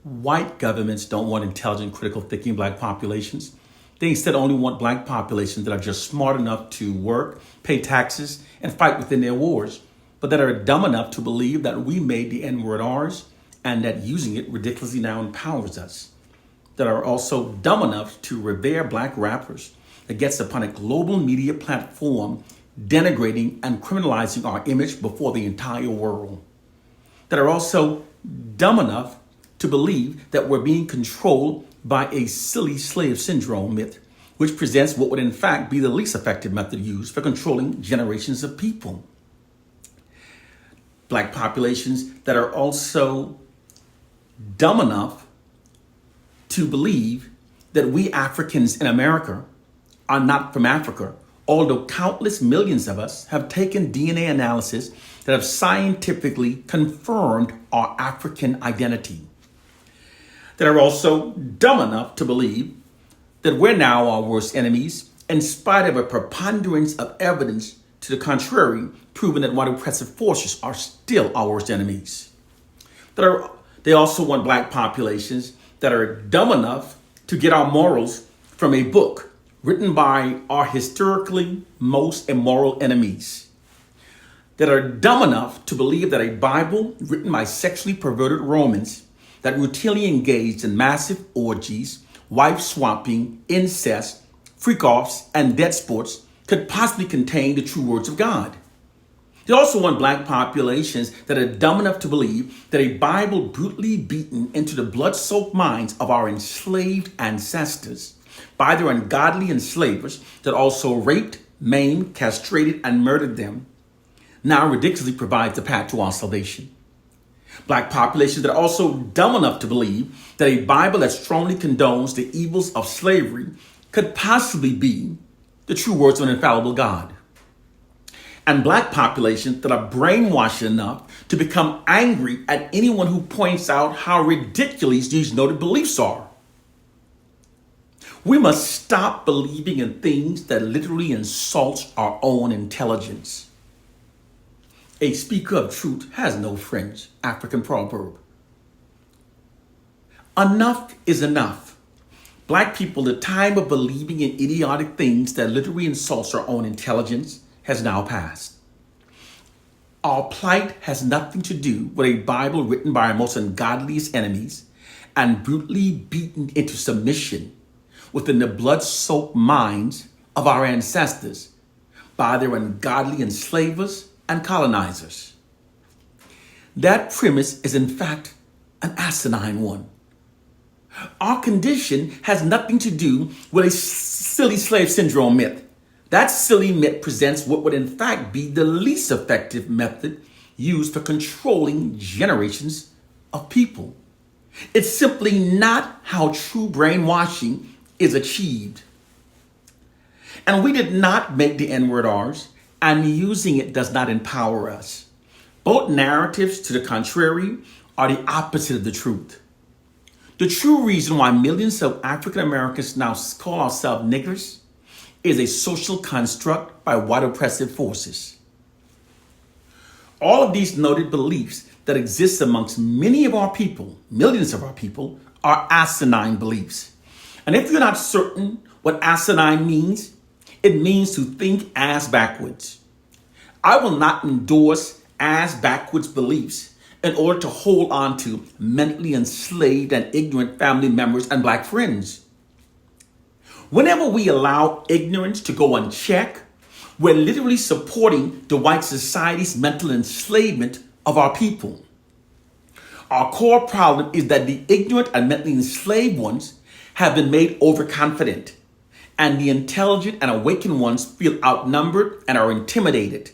White governments don't want intelligent, critical thinking black populations. They instead only want black populations that are just smart enough to work, pay taxes, and fight within their wars, but that are dumb enough to believe that we made the N-word ours and that using it ridiculously now empowers us. That are also dumb enough to revere black rappers that gets upon a global media platform denigrating and criminalizing our image before the entire world. That are also dumb enough to believe that we're being controlled by a silly slave syndrome myth, which presents what would in fact be the least effective method used for controlling generations of people. Black populations that are also dumb enough to believe that we Africans in America are not from Africa, although countless millions of us have taken DNA analysis that have scientifically confirmed our African identity. That are also dumb enough to believe that we're now our worst enemies, in spite of a preponderance of evidence to the contrary, proving that white oppressive forces are still our worst enemies. They also want black populations that are dumb enough to get our morals from a book written by our historically most immoral enemies. That are dumb enough to believe that a Bible written by sexually perverted Romans that routinely engaged in massive orgies, wife swapping, incest, freak-offs, and death sports could possibly contain the true words of God. They also want black populations that are dumb enough to believe that a Bible brutally beaten into the blood-soaked minds of our enslaved ancestors by their ungodly enslavers that also raped, maimed, castrated, and murdered them now ridiculously provides the path to our salvation. Black populations that are also dumb enough to believe that a Bible that strongly condones the evils of slavery could possibly be the true words of an infallible God. And black populations that are brainwashed enough to become angry at anyone who points out how ridiculous these noted beliefs are. We must stop believing in things that literally insult our own intelligence. A speaker of truth has no friends, African proverb. Enough is enough. Black people, the time of believing in idiotic things that literally insults our own intelligence has now passed. Our plight has nothing to do with a Bible written by our most ungodliest enemies and brutally beaten into submission within the blood-soaked minds of our ancestors by their ungodly enslavers and colonizers. That premise is in fact an asinine one. Our condition has nothing to do with a silly slave syndrome myth. That silly myth presents what would in fact be the least effective method used for controlling generations of people. It's simply not how true brainwashing is achieved. And we did not make the N-word ours, and using it does not empower us. Both narratives to the contrary are the opposite of the truth. The true reason why millions of African Americans now call ourselves niggers is a social construct by white oppressive forces. All of these noted beliefs that exist amongst many of our people, millions of our people, are asinine beliefs. And if you're not certain what asinine means, it means to think ass backwards. I will not endorse ass backwards beliefs in order to hold on to mentally enslaved and ignorant family members and black friends. Whenever we allow ignorance to go unchecked, we're literally supporting the white society's mental enslavement of our people. Our core problem is that the ignorant and mentally enslaved ones have been made overconfident, and the intelligent and awakened ones feel outnumbered and are intimidated.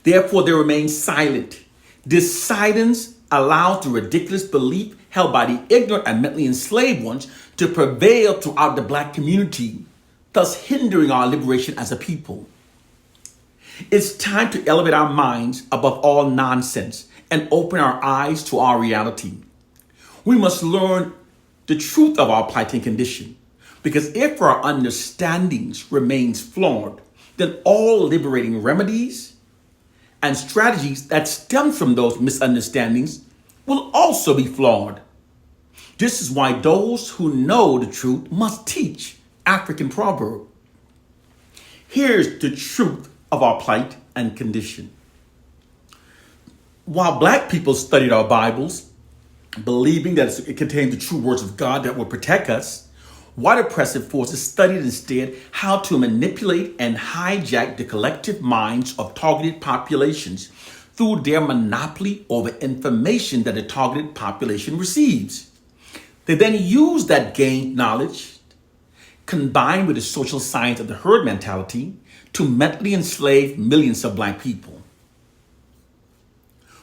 Therefore, they remain silent. This silence allows the ridiculous belief held by the ignorant and mentally enslaved ones to prevail throughout the black community, thus hindering our liberation as a people. It's time to elevate our minds above all nonsense and open our eyes to our reality. We must learn the truth of our plight and condition, because if our understandings remains flawed, then all liberating remedies and strategies that stem from those misunderstandings will also be flawed. This is why those who know the truth must teach African proverb. Here's the truth of our plight and condition. While black people studied our Bibles, believing that it contained the true words of God that would protect us, white oppressive forces studied instead how to manipulate and hijack the collective minds of targeted populations through their monopoly over information that the targeted population receives. They then use that gained knowledge, combined with the social science of the herd mentality, to mentally enslave millions of black people.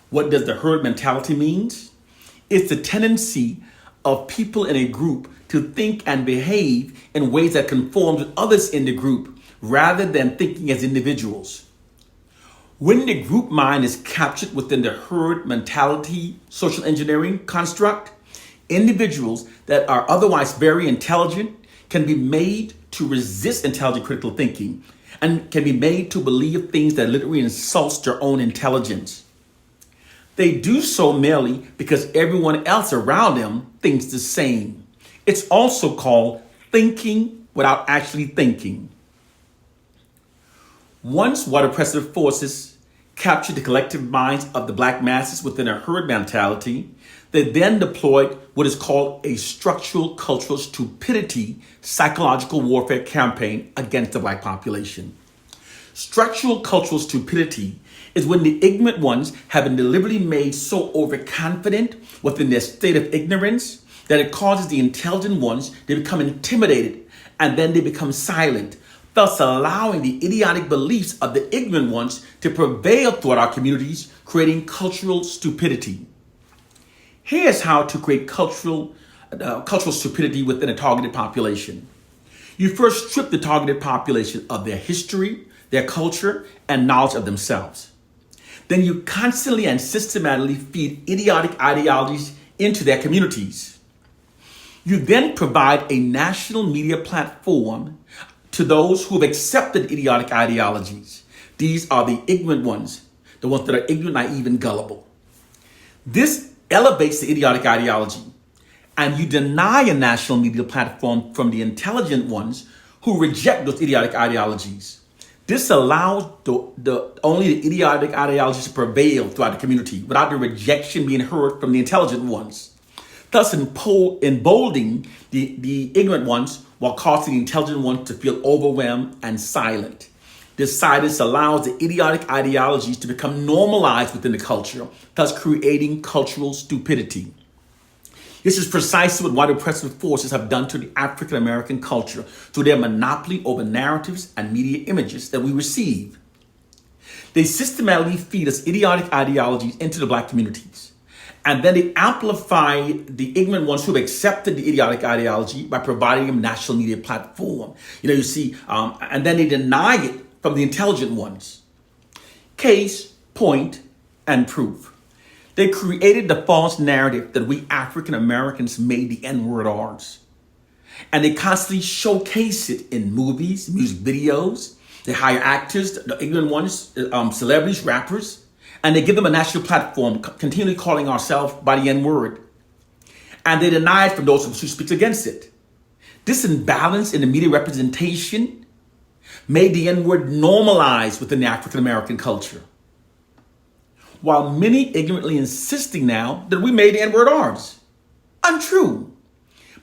What does the herd mentality mean? It's the tendency of people in a group to think and behave in ways that conform with others in the group rather than thinking as individuals. When the group mind is captured within the herd mentality social engineering construct, individuals that are otherwise very intelligent can be made to resist intelligent critical thinking and can be made to believe things that literally insults their own intelligence. They do so merely because everyone else around them thinks the same. It's also called thinking without actually thinking. Once white oppressive forces captured the collective minds of the black masses within a herd mentality, they then deployed what is called a structural cultural stupidity psychological warfare campaign against the black population. Structural cultural stupidity is when the ignorant ones have been deliberately made so overconfident within their state of ignorance that it causes the intelligent ones to become intimidated and then they become silent, thus allowing the idiotic beliefs of the ignorant ones to prevail throughout our communities, creating cultural stupidity. Here's how to create cultural stupidity within a targeted population. You first strip the targeted population of their history, their culture, and knowledge of themselves. Then you constantly and systematically feed idiotic ideologies into their communities. You then provide a national media platform to those who have accepted idiotic ideologies. These are the ignorant ones, the ones that are ignorant, naive, and gullible. This elevates the idiotic ideology, and you deny a national media platform from the intelligent ones who reject those idiotic ideologies. This allows only the idiotic ideologies to prevail throughout the community without the rejection being heard from the intelligent ones, thus emboldening the ignorant ones while causing the intelligent ones to feel overwhelmed and silent. This silence allows the idiotic ideologies to become normalized within the culture, thus creating cultural stupidity. This is precisely what white oppressive forces have done to the African American culture through their monopoly over narratives and media images that we receive. They systematically feed us idiotic ideologies into the black communities. And then they amplify the ignorant ones who have accepted the idiotic ideology by providing them national media platform. And then they deny it from the intelligent ones. Case, point, and proof. They created the false narrative that we African Americans made the N-word ours. And they constantly showcase it in movies, music videos. They hire actors, the ignorant ones, celebrities, rappers, and they give them a national platform, continually calling ourselves by the N-word. And they deny it from those who speak against it. This imbalance in the media representation made the N-word normalized within the African American culture, while many ignorantly insisting now that we made the N-word ours. Untrue.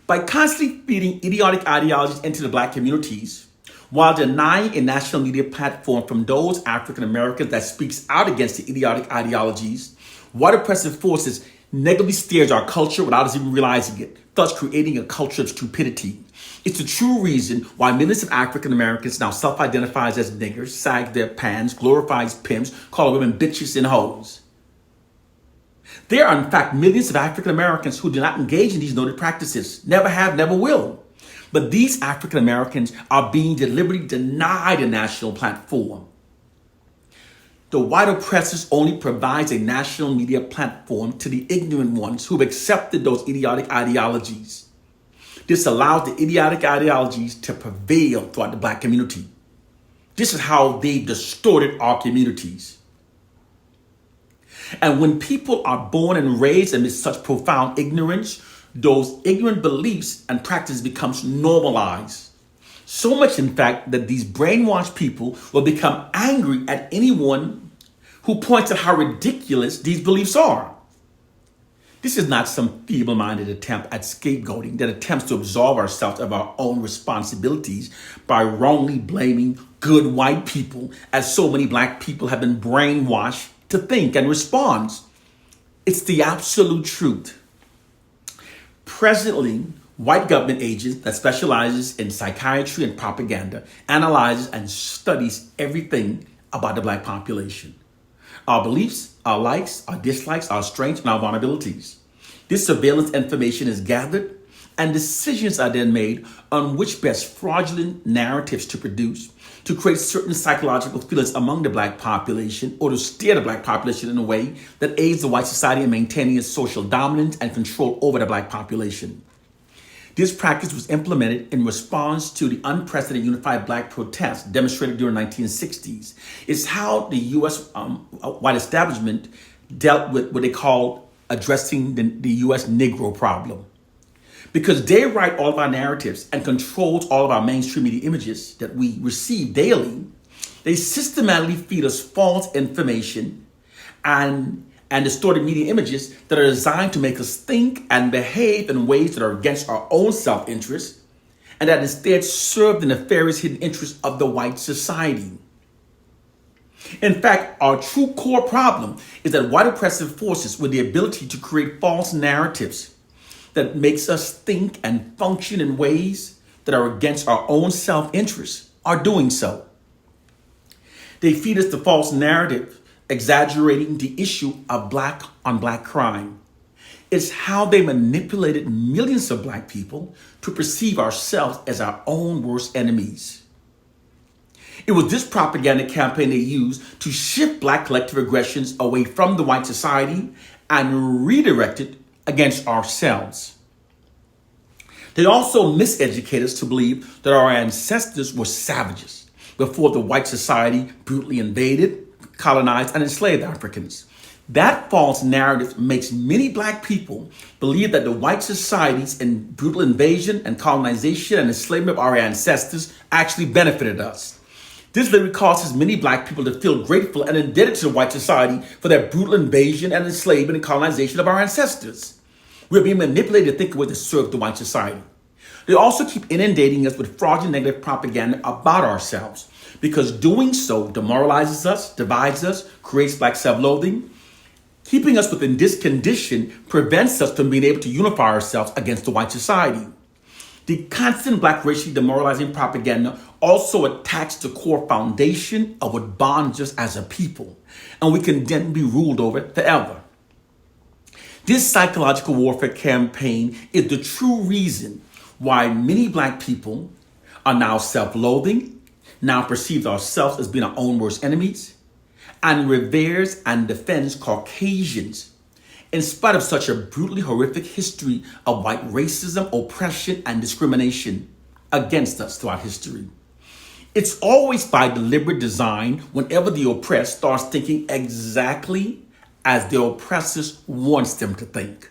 By constantly feeding idiotic ideologies into the black communities, while denying a national media platform from those African Americans that speaks out against the idiotic ideologies, white oppressive forces negatively steers our culture without us even realizing it, thus creating a culture of stupidity. It's the true reason why millions of African Americans now self-identify as niggers, sag their pants, glorifies pimps, call women bitches and hoes. There are in fact millions of African Americans who do not engage in these noted practices, never have, never will. But these African Americans are being deliberately denied a national platform. The white oppressors only provides a national media platform to the ignorant ones who have accepted those idiotic ideologies. This allows the idiotic ideologies to prevail throughout the black community. This is how they distorted our communities. And when people are born and raised amidst such profound ignorance, those ignorant beliefs and practices becomes normalized. So much, in fact, that these brainwashed people will become angry at anyone who points out how ridiculous these beliefs are. This is not some feeble-minded attempt at scapegoating that attempts to absolve ourselves of our own responsibilities by wrongly blaming good white people, as so many black people have been brainwashed to think and respond. It's the absolute truth. Presently, white government agents that specializes in psychiatry and propaganda analyzes and studies everything about the black population. Our beliefs, our likes, our dislikes, our strengths, and our vulnerabilities. This surveillance information is gathered and decisions are then made on which best fraudulent narratives to produce to create certain psychological feelings among the black population or to steer the black population in a way that aids the white society in maintaining its social dominance and control over the black population. This practice was implemented in response to the unprecedented unified black protests demonstrated during the 1960s. It's how the U.S. White establishment dealt with what they called addressing the U.S. Negro problem. Because they write all of our narratives and controls all of our mainstream media images that we receive daily, they systematically feed us false information and distorted media images that are designed to make us think and behave in ways that are against our own self-interest and that instead serve the nefarious hidden interests of the white society. In fact, our true core problem is that white oppressive forces with the ability to create false narratives that makes us think and function in ways that are against our own self-interest are doing so. They feed us the false narrative exaggerating the issue of black on black crime. It's how they manipulated millions of black people to perceive ourselves as our own worst enemies. It was this propaganda campaign they used to shift black collective aggressions away from the white society and redirect it against ourselves. They also miseducate us to believe that our ancestors were savages before the white society brutally invaded, colonized, and enslaved Africans. That false narrative makes many black people believe that the white society's brutal invasion and colonization and enslavement of our ancestors actually benefited us. This literally causes many black people to feel grateful and indebted to the white society for their brutal invasion and enslavement and colonization of our ancestors. We're being manipulated to think of ways to serve the white society. They also keep inundating us with fraudulent negative propaganda about ourselves, because doing so demoralizes us, divides us, creates black self-loathing. Keeping us within this condition prevents us from being able to unify ourselves against the white society. The constant black racially demoralizing propaganda also attacks the core foundation of what bonds us as a people, and we can then be ruled over forever. This psychological warfare campaign is the true reason why many black people are now self-loathing, now perceives ourselves as being our own worst enemies, and reveres and defends Caucasians in spite of such a brutally horrific history of white racism, oppression, and discrimination against us throughout history. It's always by deliberate design whenever the oppressed starts thinking exactly as the oppressors wants them to think.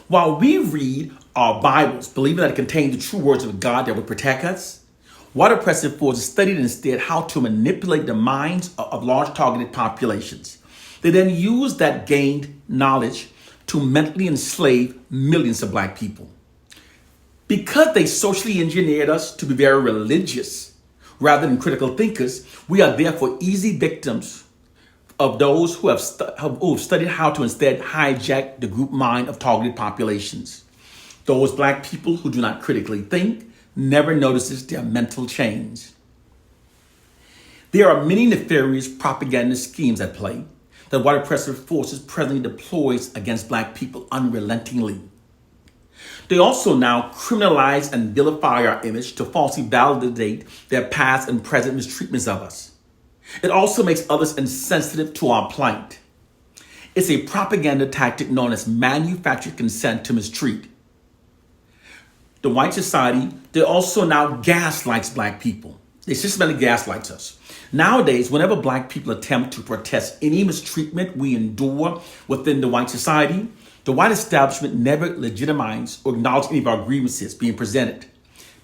While we read our Bibles, believing that it contains the true words of God that would protect us, white oppressive forces studied instead how to manipulate the minds of large targeted populations. They then use that gained knowledge to mentally enslave millions of black people. Because they socially engineered us to be very religious rather than critical thinkers, we are therefore easy victims of those who have studied how to instead hijack the group mind of targeted populations. Those black people who do not critically think never notices their mental change. There are many nefarious propaganda schemes at play that white oppressive forces presently deploys against black people unrelentingly. They also now criminalize and vilify our image to falsely validate their past and present mistreatments of us. It also makes others insensitive to our plight. It's a propaganda tactic known as manufactured consent to mistreat. The white society, they also now gaslights black people. They systematically gaslights us. Nowadays, whenever black people attempt to protest any mistreatment we endure within the white society, The white establishment never legitimized or acknowledged any of our grievances being presented.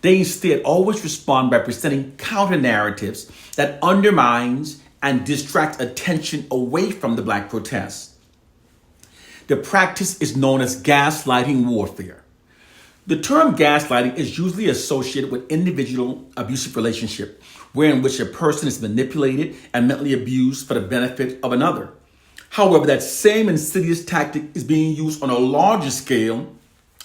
They instead always respond by presenting counter-narratives that undermines and distract attention away from the Black protests. The practice is known as gaslighting warfare. The term gaslighting is usually associated with individual abusive relationship, wherein which a person is manipulated and mentally abused for the benefit of another. However, that same insidious tactic is being used on a larger scale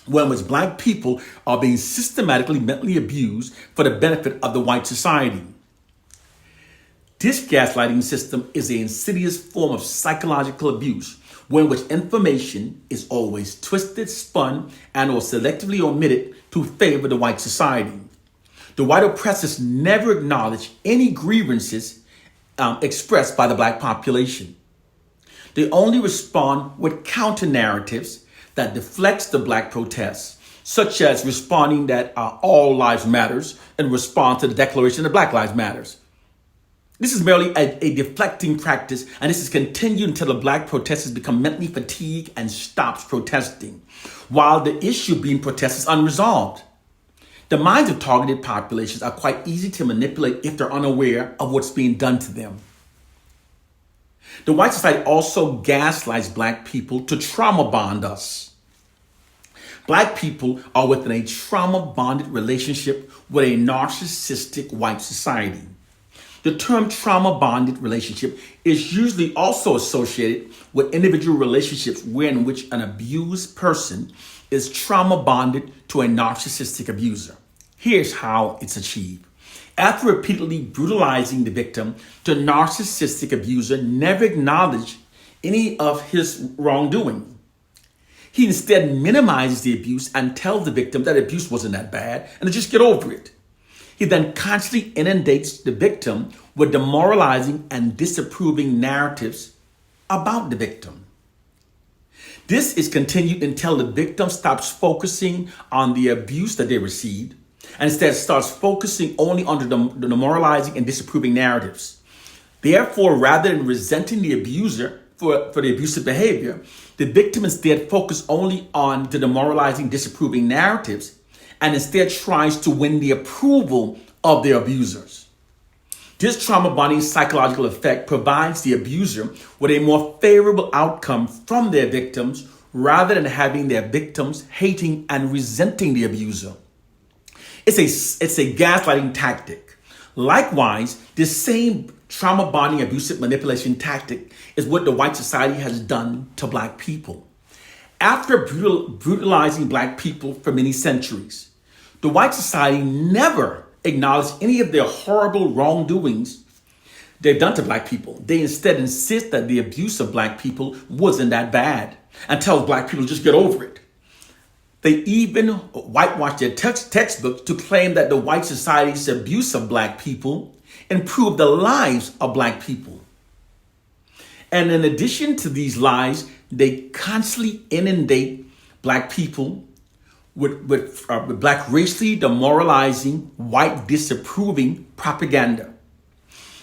when which Black people are being systematically mentally abused for the benefit of the white society. This gaslighting system is an insidious form of psychological abuse, when which information is always twisted, spun, and or selectively omitted to favor the white society. The white oppressors never acknowledge any grievances expressed by the Black population. They only respond with counter-narratives that deflects the Black protests, such as responding that all lives matters in response to the declaration that Black Lives Matters. This is merely a deflecting practice, and this is continued until the Black protesters become mentally fatigued and stops protesting, while the issue being protested is unresolved. The minds of targeted populations are quite easy to manipulate if they're unaware of what's being done to them. The white society also gaslights Black people to trauma bond us. Black people are within a trauma-bonded relationship with a narcissistic white society. The term trauma-bonded relationship is usually also associated with individual relationships wherein which an abused person is trauma-bonded to a narcissistic abuser. Here's how it's achieved. After repeatedly brutalizing the victim, the narcissistic abuser never acknowledged any of his wrongdoing. He instead minimizes the abuse and tells the victim that abuse wasn't that bad and to just get over it. He then constantly inundates the victim with demoralizing and disapproving narratives about the victim. This is continued until the victim stops focusing on the abuse that they received and instead starts focusing only on the demoralizing and disapproving narratives. Therefore, rather than resenting the abuser for the abusive behavior, the victim instead focuses only on the demoralizing, disapproving narratives and instead tries to win the approval of their abusers. This trauma bonding psychological effect provides the abuser with a more favorable outcome from their victims rather than having their victims hating and resenting the abuser. It's a gaslighting tactic. Likewise, this same trauma bonding abusive manipulation tactic is what the white society has done to Black people. After brutalizing Black people for many centuries, the white society never acknowledged any of their horrible wrongdoings they've done to Black people. They instead insist that the abuse of Black people wasn't that bad and tell Black people to just get over it. They even whitewash their textbooks to claim that the white society's abuse of Black people improved the lives of Black people. And in addition to these lies, they constantly inundate Black people with Black racially demoralizing, white disapproving propaganda.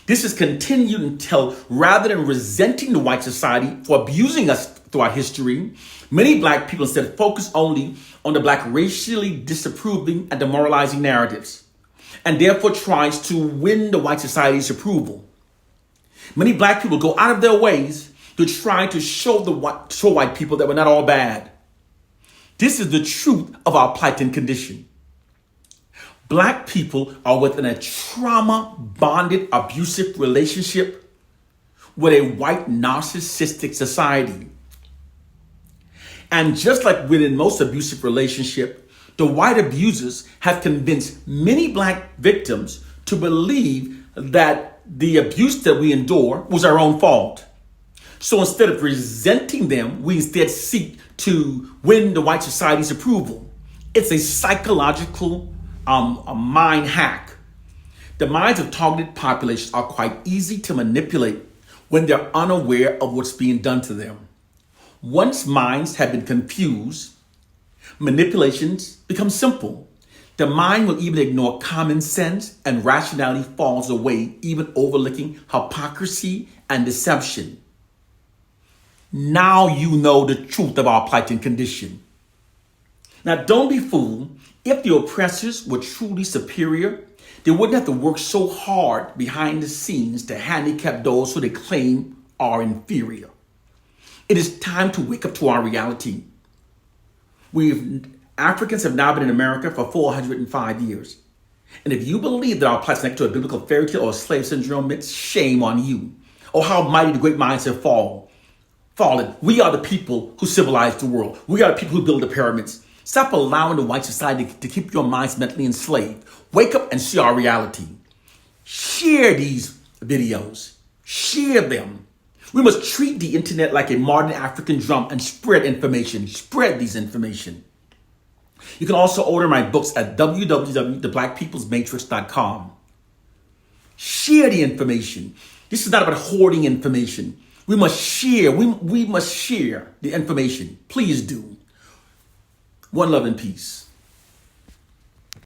This is continued until, rather than resenting the white society for abusing us throughout history, many Black people instead focus only on the Black racially disapproving and demoralizing narratives, and therefore tries to win the white society's approval. Many Black people go out of their ways to try to show white people that we're not all bad. This is the truth of our plight and condition. Black people are within a trauma-bonded, abusive relationship with a white narcissistic society. And just like within most abusive relationships, the white abusers have convinced many Black victims to believe that the abuse that we endure was our own fault. So instead of resenting them, we instead seek to win the white society's approval. It's a psychological a mind hack. The minds of targeted populations are quite easy to manipulate when they're unaware of what's being done to them. Once minds have been confused, manipulations become simple. The mind will even ignore common sense and rationality falls away, even overlooking hypocrisy and deception. Now you know the truth of our plight and condition. Now, don't be fooled. If the oppressors were truly superior, they wouldn't have to work so hard behind the scenes to handicap those who they claim are inferior. It is time to wake up to our reality. Africans have now been in America for 405 years. And if you believe that our plight is connected to a biblical fairy tale or a slave syndrome myth, shame on you. Oh, how mighty the great minds have fallen. We are the people who civilized the world. We are the people who build the pyramids. Stop allowing the white society to keep your minds mentally enslaved. Wake up and see our reality. Share these videos. Share them. We must treat the internet like a modern African drum and spread information. Spread these information. You can also order my books at www.theblackpeoplesmatrix.com. Share the information. This is not about hoarding information. We must share. We must share the information. Please do. One love and peace.